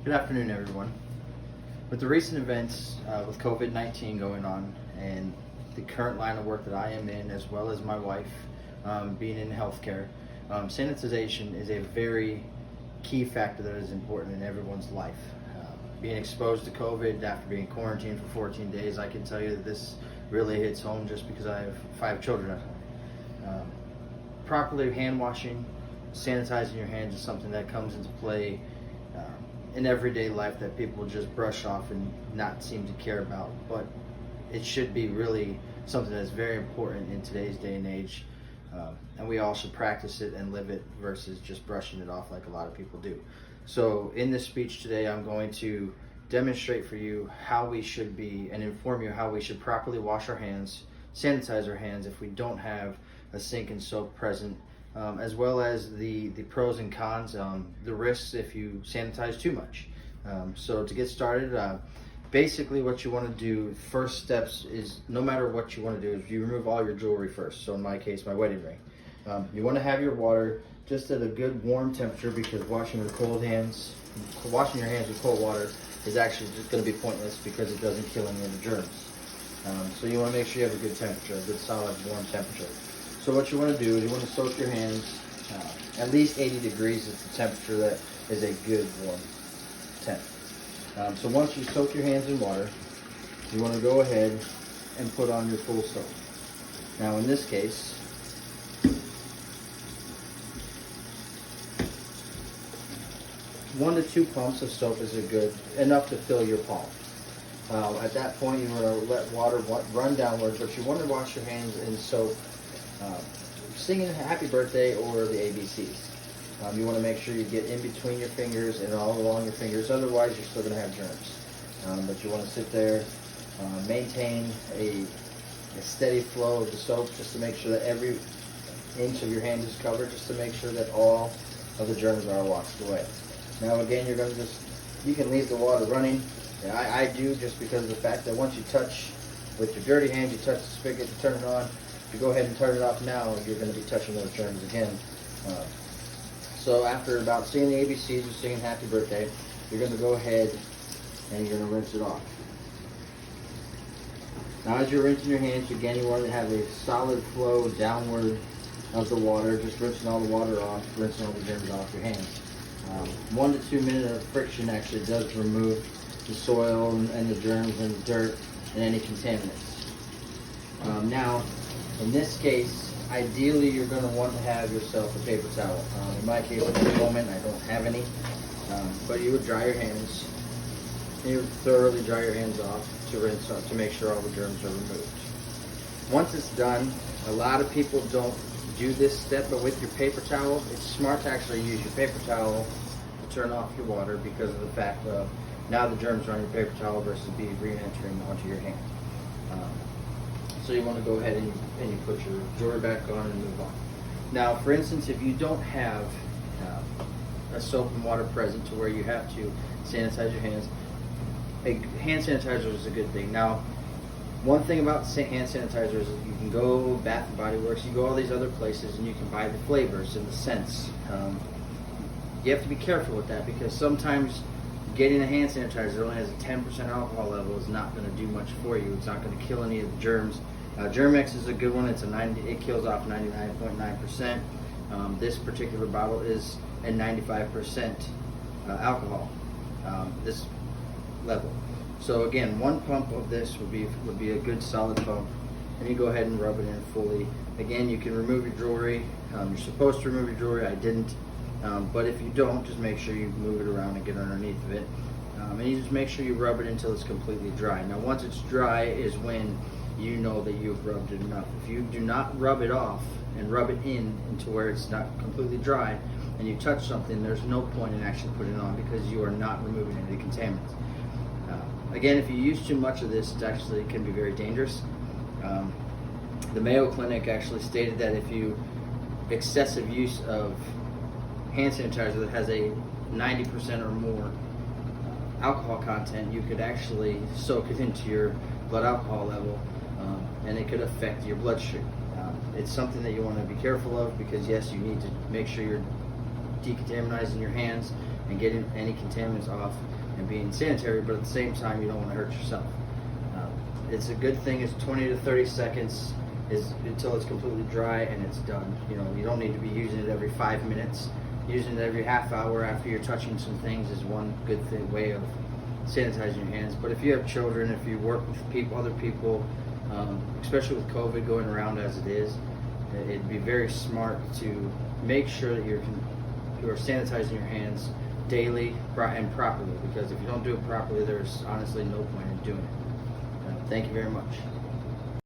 Good afternoon, everyone. With the recent events with COVID-19 going on and the current line of work that I am in, as well as my wife being in healthcare, sanitization is a very key factor that is important in everyone's life. Being exposed to COVID after being quarantined for 14 days, I can tell you that this really hits home just because I have 5 children at home. Properly hand washing, sanitizing your hands is something that comes into play in everyday life that people just brush off and not seem to care about, but it should be really something that's very important in today's day and age, and we all should practice it and live it versus just brushing it off like a lot of people do. So in this speech today, I'm going to demonstrate for you how we should be and inform you how we should properly wash our hands, sanitize our hands if we don't have a sink and soap present, as well as the pros and cons, the risks if you sanitize too much. So to get started, basically what you want to do, first steps is, no matter what you want to do, is you remove all your jewelry first. So in my case, my wedding ring. You want to have your water just at a good warm temperature, because washing your hands with cold water is actually just going to be pointless because it doesn't kill any of the germs. So you want to make sure you have a good temperature, a good solid warm temperature. So what you want to do is you want to soak your hands, at least 80 degrees is the temperature that is a good warm temp. So once you soak your hands in water, you want to go ahead and put on your full soap. Now in this case, one to two pumps of soap is enough to fill your palm. At that point, you want to let water run downwards, but you want to wash your hands in soap, singing Happy Birthday or the ABCs. You want to make sure you get in between your fingers and all along your fingers, otherwise you're still going to have germs. But you want to sit there, maintain a steady flow of the soap just to make sure that every inch of your hand is covered, just to make sure that all of the germs are washed away. Now again, you can leave the water running. I do, just because of the fact that once you touch with your dirty hands, you touch the spigot to turn it on. If you go ahead and turn it off now, you're going to be touching those germs again. So after about singing the ABCs or singing Happy Birthday, you're going to go ahead and you're going to rinse it off. Now as you're rinsing your hands, again, you want to have a solid flow downward of the water, just rinsing all the water off, rinsing all the germs off your hands. 1 to 2 minutes of friction actually does remove the soil and the germs and dirt and any contaminants. Now, in this case, ideally you're going to want to have yourself a paper towel. In my case, at the moment, I don't have any, but you would dry your hands. You would thoroughly dry your hands off to rinse off, to make sure all the germs are removed. Once it's done, a lot of people don't do this step, but with your paper towel, it's smart to actually use your paper towel to turn off your water, because of the fact of now the germs are on your paper towel versus being re-entering onto your hand. So you want to go ahead and you put your jewelry back on and move on. Now, for instance, if you don't have a soap and water present to where you have to sanitize your hands, a hand sanitizer is a good thing. Now, one thing about hand sanitizer is you can go Bath and Body Works, you go all these other places, and you can buy the flavors and the scents. You have to be careful with that, because sometimes getting a hand sanitizer that only has a 10% alcohol level is not going to do much for you. It's not going to kill any of the germs. Germ-X is a good one. It kills off 99.9%. This particular bottle is at 95% alcohol. This level. So again, 1 pump of this would be a good solid pump, and you go ahead and rub it in fully. Again, you can remove your jewelry. You're supposed to remove your jewelry. I didn't, but if you don't, just make sure you move it around and get underneath of it, and you just make sure you rub it until it's completely dry. Now, once it's dry is when you know that you've rubbed it enough. If you do not rub it off and rub it in into where it's not completely dry, and you touch something, there's no point in actually putting it on, because you are not removing any contaminants. Again, if you use too much of this, it actually can be very dangerous. The Mayo Clinic actually stated that if you excessive use of hand sanitizer that has a 90% or more alcohol content, you could actually soak it into your blood alcohol level, and it could affect your bloodstream. It's something that you want to be careful of, because yes, you need to make sure you're decontaminizing your hands and getting any contaminants off and being sanitary, but at the same time you don't want to hurt yourself. It's a good thing. It's 20 to 30 seconds until it's completely dry and it's done. You don't need to be using it every 5 minutes. Using it every half hour after you're touching some things is one good way of sanitizing your hands. But if you have children, if you work with other people, especially with COVID going around as it is, it'd be very smart to make sure that you're sanitizing your hands daily and properly, because if you don't do it properly, there's honestly no point in doing it. Thank you very much.